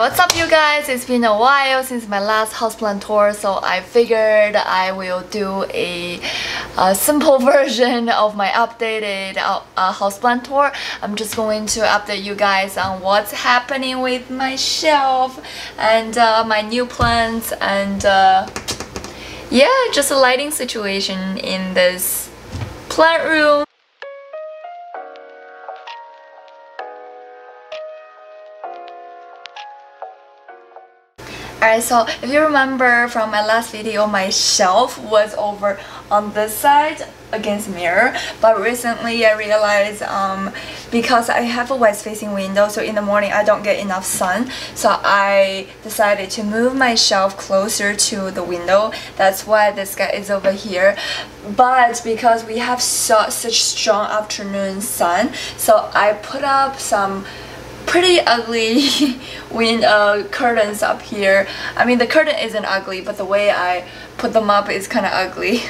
What's up you guys? It's been a while since my last houseplant tour, so I figured I will do a simple version of my updated houseplant tour. I'm just going to update you guys on what's happening with my shelf and my new plants and yeah, just a lighting situation in this plant room. Alright, so if you remember from my last video, my shelf was over on this side against mirror, but recently I realized because I have a west facing window, so in the morning I don't get enough sun, so I decided to move my shelf closer to the window. That's why this guy is over here. But because we have such strong afternoon sun, so I put up some pretty ugly curtains up here. I mean, the curtain isn't ugly, but the way I put them up is kind of ugly.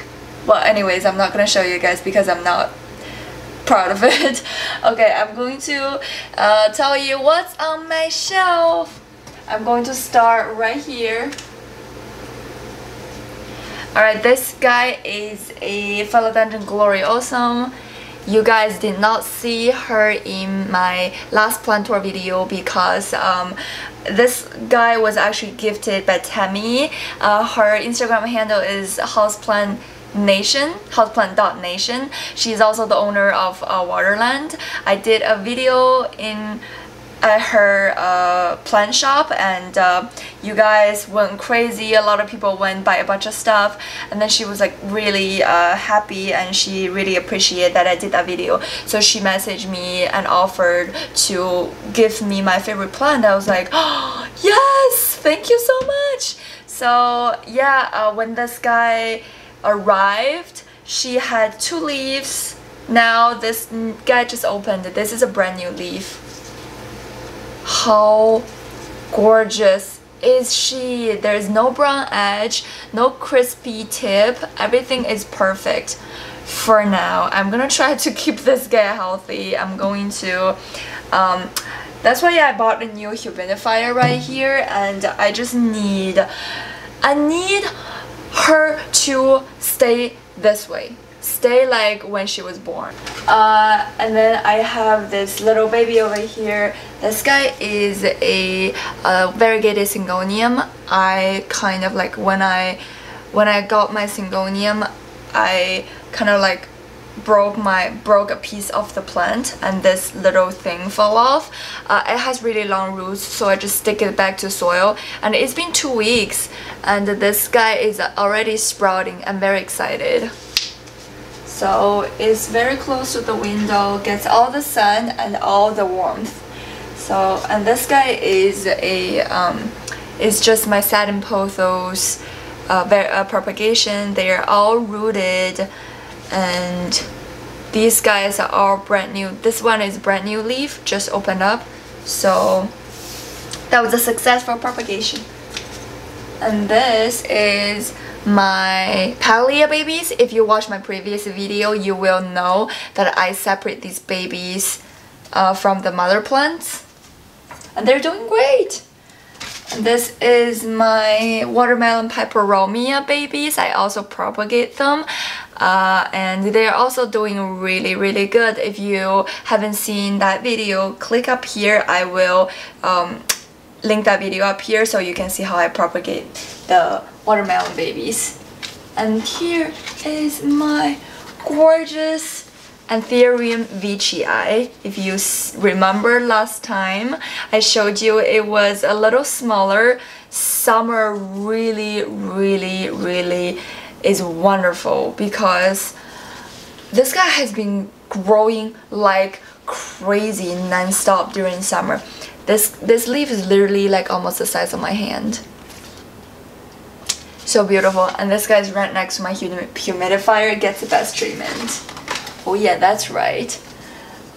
But anyways, I'm not gonna show you guys because I'm not proud of it. Okay, I'm going to tell you what's on my shelf. I'm going to start right here. Alright, this guy is a Philodendron Gloriosum. You guys did not see her in my last plant tour video because this guy was actually gifted by Tammy. Her Instagram handle is houseplant.nation. She's also the owner of Waterland. I did a video at her plant shop and you guys went crazy. A lot of people went and buy a bunch of stuff, and then she was like really happy and she really appreciated that I did that video. So she messaged me and offered to give me my favorite plant. I was like, oh yes, thank you so much. So yeah, when this guy arrived, she had 2 leaves. Now this guy just opened. This is a brand new leaf. How gorgeous is she? There's no brown edge, no crispy tip, everything is perfect for now. I'm gonna try to keep this guy healthy. I'm going to that's why I bought a new humidifier right here, and I need her to stay this way, stay like when she was born. And then I have this little baby over here. This guy is a Variegated Singhania. I kind of like when I got my Singhania, I kind of like broke a piece of the plant and this little thing fell off. It has really long roots, so I just stick it back to soil, and it's been 2 weeks and this guy is already sprouting. I'm very excited. So it's very close to the window, gets all the sun and all the warmth. So, and this guy is just my satin pothos propagation. They are all rooted, and these guys are all brand new. This one is brand new leaf, just opened up. So that was a successful propagation. And this is my Palia babies. If you watch my previous video, you will know that I separate these babies from the mother plants, and they're doing great. And this is my watermelon Peperomia babies. I also propagate them and they're also doing really good. If you haven't seen that video, click up here. I will link that video up here so you can see how I propagate the watermelon babies. And here is my gorgeous Anthurium veitchii. If you remember last time I showed you, it was a little smaller. Summer really is wonderful because this guy has been growing like crazy non-stop during summer. This leaf is literally like almost the size of my hand. So beautiful. And this guy is right next to my humidifier. It gets the best treatment. Oh yeah, that's right.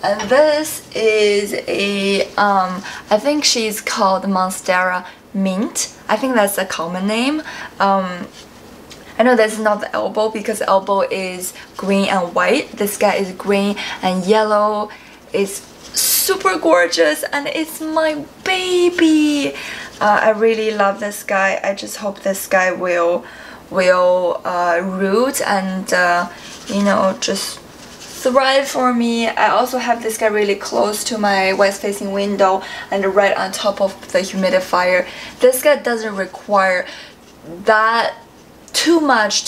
And this is a I think she's called Monstera Mint. I think that's a common name. I know that's not the elbow because elbow is green and white. This guy is green and yellow. It's super gorgeous and it's my baby. I really love this guy. I just hope this guy will root and you know, just thrive for me. I also have this guy really close to my west facing window and right on top of the humidifier. This guy doesn't require that too much.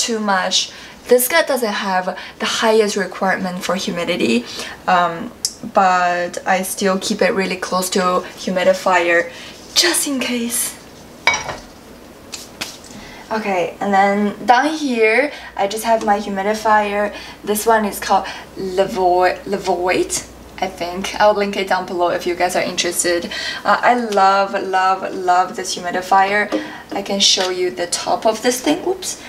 This guy doesn't have the highest requirement for humidity, but I still keep it really close to humidifier just in case. Okay, and then down here I just have my humidifier. This one is called Levoit, I think. I'll link it down below if you guys are interested. I love this humidifier. I can show you the top of this thing. Oops.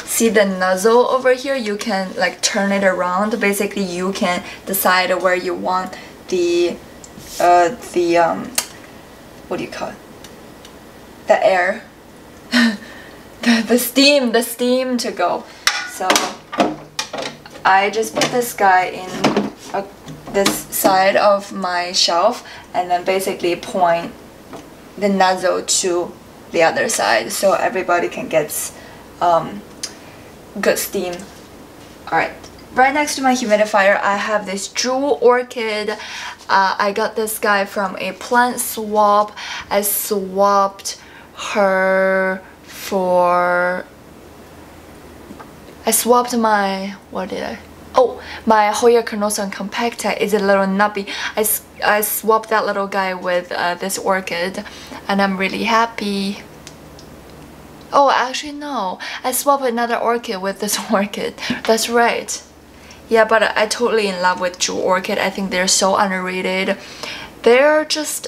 See the nozzle over here? You can like turn it around. Basically, you can decide where you want the what do you call it? The air. the steam to go. So I just put this guy in this side of my shelf and then basically point the nozzle to the other side so everybody can get good steam. Alright, right next to my humidifier I have this Drool Orchid. I got this guy from a plant swap. I swapped her for... I swapped my... what did I... oh, my Hoya carnosa compacta is a little nubby. I swapped that little guy with this orchid and I'm really happy. Oh, actually no, I swapped another orchid with this orchid. That's right. Yeah, but I'm totally in love with Drool Orchid. I think they're so underrated. They're just...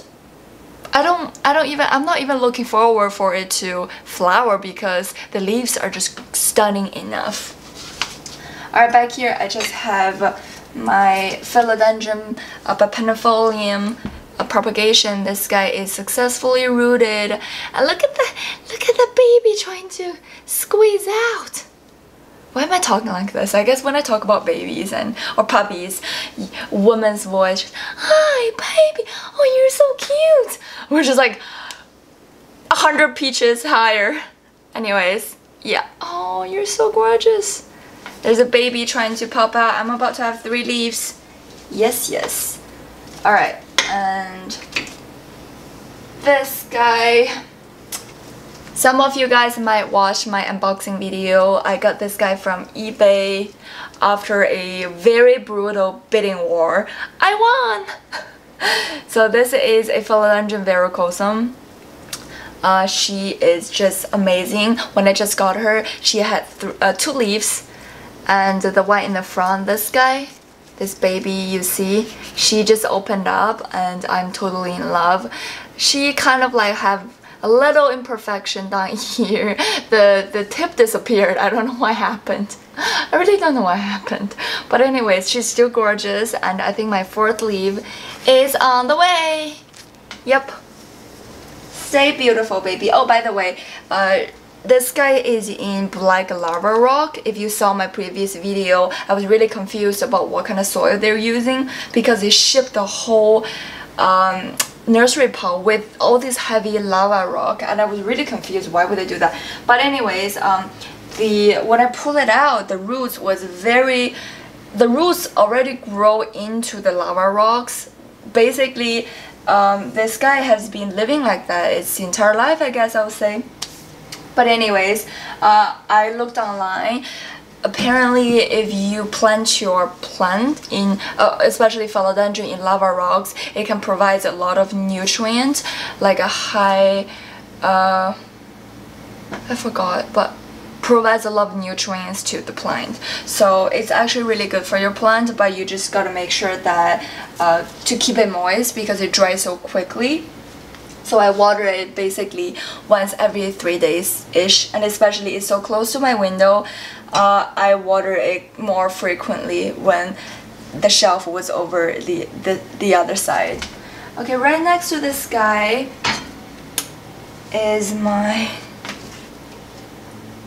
I'm not even looking forward for it to flower because the leaves are just stunning enough. Alright, back here I just have my Philodendron Peperomia propagation. This guy is successfully rooted. And look at the baby trying to squeeze out. Why am I talking like this? I guess when I talk about babies or puppies, woman's voice, hi baby, oh you're so cute, we're just like 100 pitches higher. Anyways, yeah, oh you're so gorgeous. There's a baby trying to pop out. I'm about to have 3 leaves. Yes. Alright, and this guy. Some of you guys might watch my unboxing video. I got this guy from eBay after a very brutal bidding war. I won! So this is a Philodendron verrucosum. She is just amazing. When I just got her, she had 2 leaves. And the one in the front, this guy, this baby you see, she just opened up and I'm totally in love. She kind of like have a little imperfection down here. The tip disappeared. I don't know what happened. I really don't know what happened. But anyways, she's still gorgeous and I think my 4th leaf is on the way. Yep. Stay beautiful, baby. Oh, by the way, this guy is in black lava rock. If you saw my previous video, I was really confused about what kind of soil they're using because they shipped the whole nursery pot with all this heavy lava rock and I was really confused why would they do that. But anyways, when I pull it out, the roots already grow into the lava rocks. Basically, this guy has been living like that its entire life, I guess I would say. But anyways, I looked online. Apparently, if you plant your plant in, especially philodendron in lava rocks, it can provide a lot of nutrients, like a high, I forgot, but provides a lot of nutrients to the plant. So it's actually really good for your plant, but you just gotta make sure that to keep it moist because it dries so quickly. So I water it basically once every 3 days-ish, and especially it's so close to my window, I water it more frequently when the shelf was over the other side. Okay, right next to this guy is my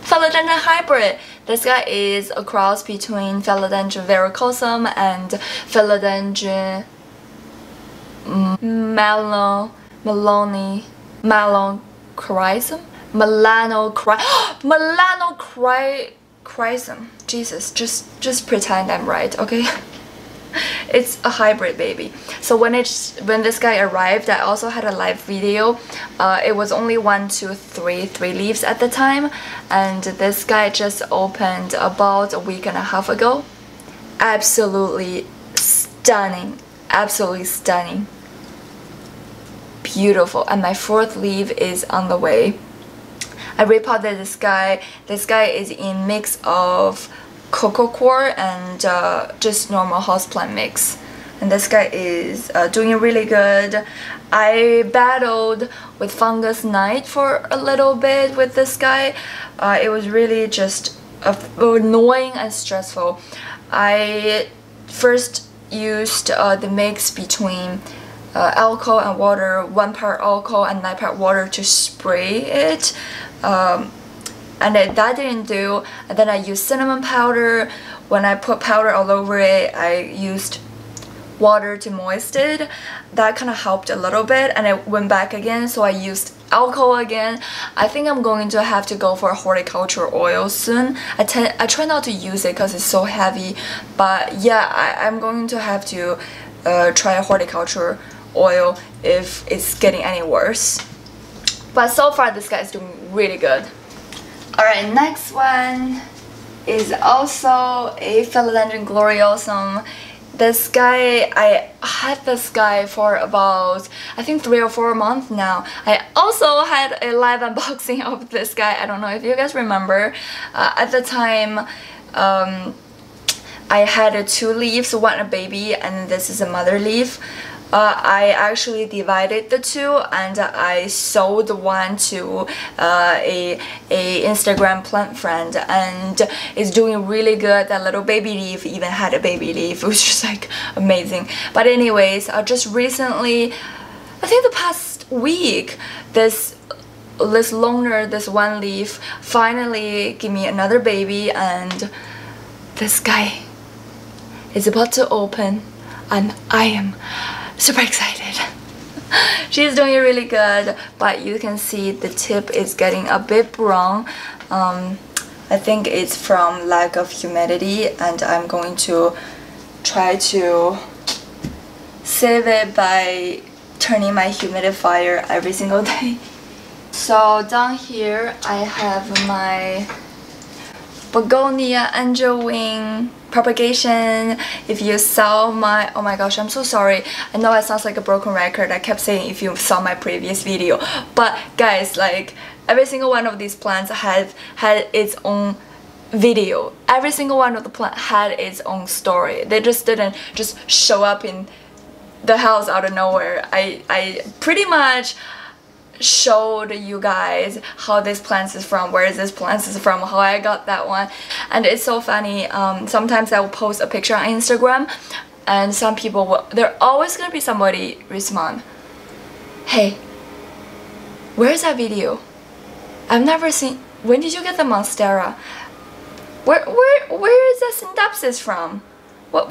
Philodendron hybrid. This guy is a cross between Philodendron verrucosum and Philodendron Meloni. Melanochrysum. Jesus, just pretend I'm right, okay? It's a hybrid baby. So when this guy arrived, I also had a live video. It was only 3 leaves at the time, and this guy just opened about a week and a half ago. Absolutely stunning, absolutely stunning, beautiful. And my 4th leaf is on the way. I repotted this guy. This guy is in mix of cocoa core and just normal houseplant mix, and this guy is doing really good. I battled with fungus night for a little bit with this guy. It was really just annoying and stressful. I first used the mix between alcohol and water, 1 part alcohol and 9 part water to spray it. And that didn't do, and then I used cinnamon powder. When I put powder all over it, I used water to moist it. That kind of helped a little bit, and it went back again, so I used alcohol again. I think I'm going to have to go for horticulture oil soon. I try not to use it because it's so heavy, but yeah, I'm going to have to try a horticulture oil if it's getting any worse. But so far this guy is doing really good. Alright, next one is also a Philodendron gloriosum. This guy, I had this guy for about, I think 3 or 4 months now. I also had a live unboxing of this guy. I don't know if you guys remember. At the time, I had 2 leaves, one a baby and this is a mother leaf. I actually divided the 2 and I sold one to a Instagram plant friend, and it's doing really good. That little baby leaf even had a baby leaf. It was just like amazing. But anyways, just recently, I think the past week, this loner, this 1 leaf finally gave me another baby, and this guy is about to open, and I am super excited. She's doing really good, but you can see the tip is getting a bit brown. I think it's from lack of humidity, and I'm going to try to save it by turning my humidifier every single day. So down here I have my Begonia angel wing propagation. If you saw my, oh my gosh, I'm so sorry, I know it sounds like a broken record. I kept saying if you saw my previous video, but guys, like every single one of these plants had its own video. Every single one of the plant had its own story. They just didn't just show up in the house out of nowhere. I pretty much showed you guys how this plant is from, where this plant is from, how I got that one. And it's so funny, sometimes I will post a picture on Instagram and some people will, there always gonna be somebody respond, hey, where's that video? I've never seen, when did you get the Monstera? Where is that synapsis from? What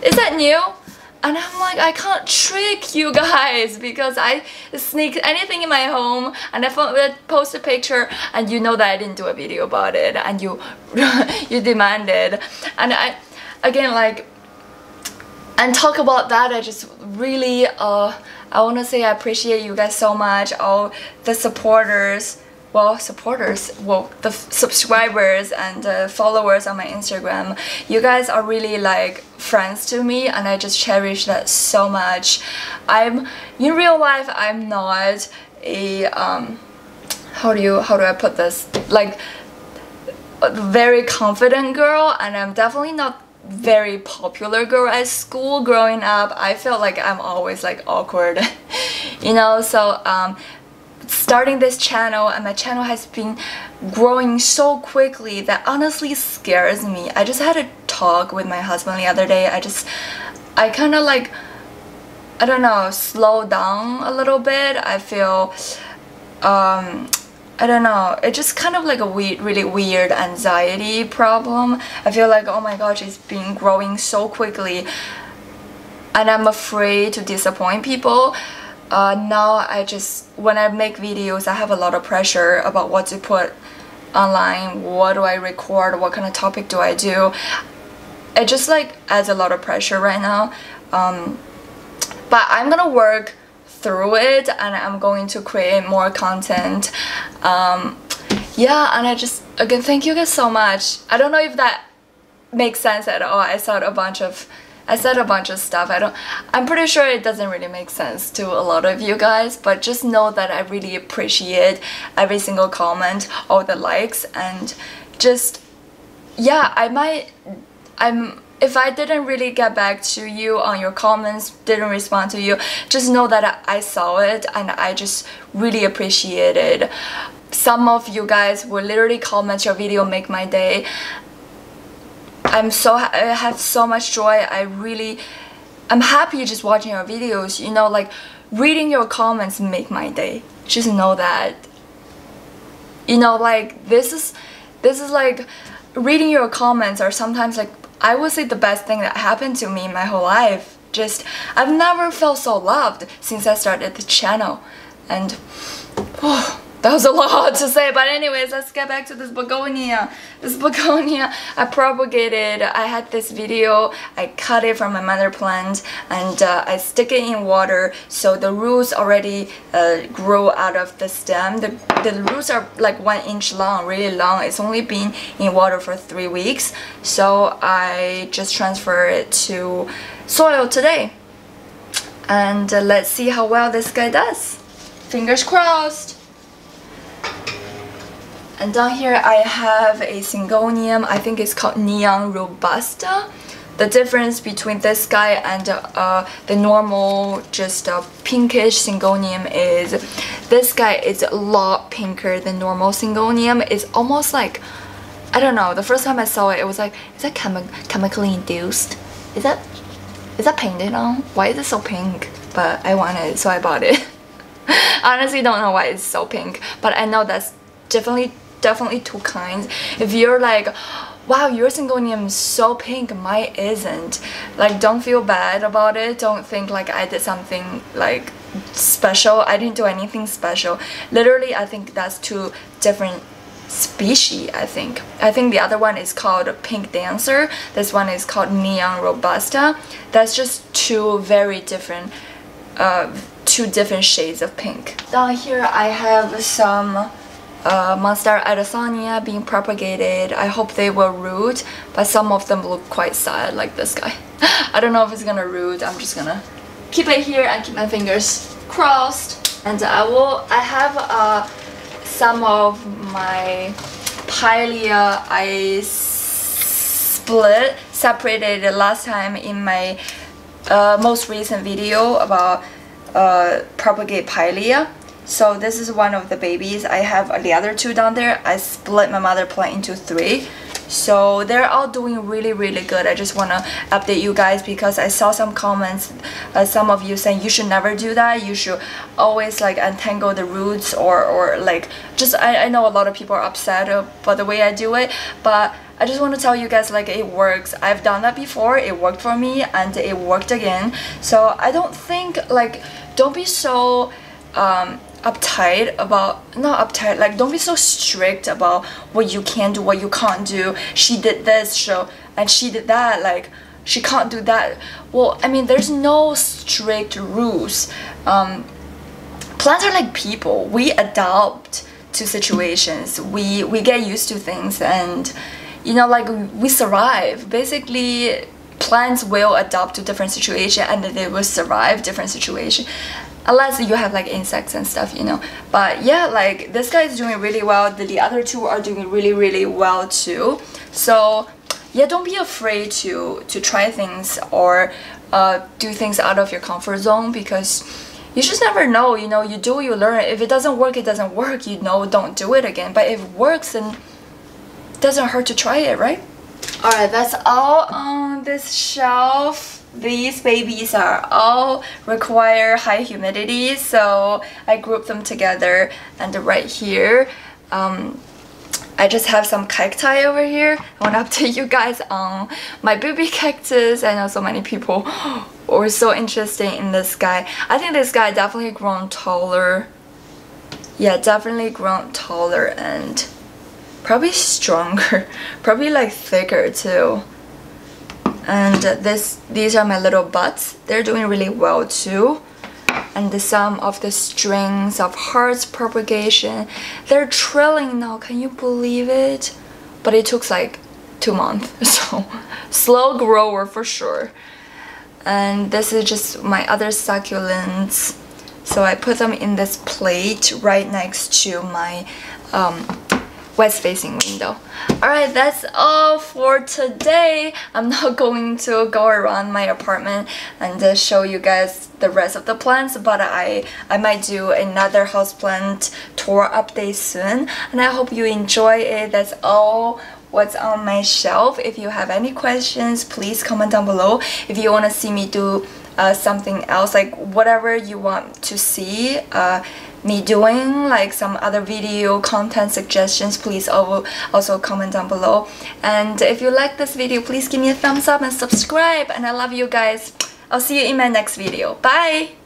is that new? And I'm like, I can't trick you guys because I sneak anything in my home and I post a picture and you know that I didn't do a video about it and you you demanded. And I again, like, and talk about that, I just really I want to say I appreciate you guys so much, all the supporters. Well, the subscribers and followers on my Instagram. You guys are really like friends to me, and I just cherish that so much. In real life, I'm not a how do I put this, like a very confident girl, and I'm definitely not very popular girl at school. Growing up, I felt like I'm always like awkward, you know. So starting this channel, and my channel has been growing so quickly that honestly scares me. I just had a talk with my husband the other day. I kind of like, I don't know, slow down a little bit. I feel I don't know, it's just kind of like a really weird anxiety problem. I feel like, oh my gosh, it's been growing so quickly and I'm afraid to disappoint people. now when I make videos, I have a lot of pressure about what to put online, what do I record, what kind of topic do I do. It just like adds a lot of pressure right now, but I'm gonna work through it and I'm going to create more content. Yeah, and I just, again, thank you guys so much. I don't know if that makes sense at all. I said a bunch of stuff. I'm pretty sure it doesn't really make sense to a lot of you guys, but just know that I really appreciate every single comment, all the likes, and just, yeah, if I didn't really get back to you on your comments, didn't respond to you, just know that I saw it and I just really appreciate it. Some of you guys will literally comment your video, make my day. I have so much joy. I'm happy just watching your videos, you know, like reading your comments make my day. Just know that, you know, like this is like reading your comments are sometimes like, I would say, the best thing that happened to me in my whole life. Just, I've never felt so loved since I started the channel, and oh, that was a lot to say, but anyways, let's get back to this begonia. This begonia I propagated. I had this video, I cut it from my mother plant, and I stick it in water, so the roots already grow out of the stem. The roots are like 1 inch long, really long. It's only been in water for 3 weeks, so I just transfer it to soil today. And let's see how well this guy does. Fingers crossed. And down here I have a Singhonium, I think it's called Neon Robusta. The difference between this guy and the normal, just pinkish Singhonium is this guy is a lot pinker than normal Singhonium. It's almost like, I don't know, the first time I saw it, it was like, is that chemically induced? Is that painted on? Why is it so pink? But I want it, so I bought it. I honestly don't know why it's so pink, but I know that's definitely two kinds. If you're like, wow, your Singhonium is so pink, mine isn't, like, don't feel bad about it. Don't think like I did something like special. I didn't do anything special. Literally, I think that's 2 different species. I think the other one is called Pink Dancer. This one is called Neon Robusta. That's just 2 very different 2 different shades of pink. Down here I have some Monstera Mint being propagated. I hope they will root, but some of them look quite sad, like this guy. I don't know if it's gonna root. I'm just gonna keep it here and keep my fingers crossed. And I have some of my Pilea I separated last time in my most recent video about propagate Pilea. So this is one of the babies. I have the other 2 down there. I split my mother plant into 3. So they're all doing really, really good. I just want to update you guys because I saw some comments, some of you saying you should never do that. You should always like untangle the roots or like, just, I know a lot of people are upset about the way I do it, but I just want to tell you guys, like, it works. I've done that before. It worked for me and it worked again. So I don't think, like, don't be so uptight about, not uptight, like, don't be so strict about what you can do, what you can't do. She did this, and she did that, like, she can't do that. Well, I mean, there's no strict rules. Plants are like people. We adapt to situations. We get used to things, and, you know, like, we survive. Basically, plants will adapt to different situations and they will survive different situations. Unless you have like insects and stuff, you know. But yeah, like, this guy is doing really well. The other 2 are doing really, really well too. So yeah, don't be afraid to try things or do things out of your comfort zone, because you just never know, you know. You do, you learn. If it doesn't work, it doesn't work, you know, don't do it again. But if it works, then it doesn't hurt to try it, right? Alright, that's all on this shelf. These babies are all require high humidity, so I grouped them together. And right here, I just have some cacti over here. I want to update you guys on my baby cactus, and also many people were so interested in this guy. I think this guy definitely grown taller. Yeah, definitely grown taller and probably stronger, probably like thicker too. And these are my little buds. They're doing really well too. And some of the strings of hearts propagation, they're trilling now. Can you believe it? But it took like 2 months, so slow grower for sure. And this is just my other succulents. So I put them in this plate right next to my west-facing window. Alright, that's all for today. I'm not going to go around my apartment and show you guys the rest of the plants, but I might do another houseplant tour update soon, and I hope you enjoy it. That's all what's on my shelf. If you have any questions, please comment down below. If you want to see me do something else, like whatever you want to see me doing, like some other video content suggestions, please also comment down below. And if you like this video, please give me a thumbs up and subscribe, and I love you guys. I'll see you in my next video. Bye!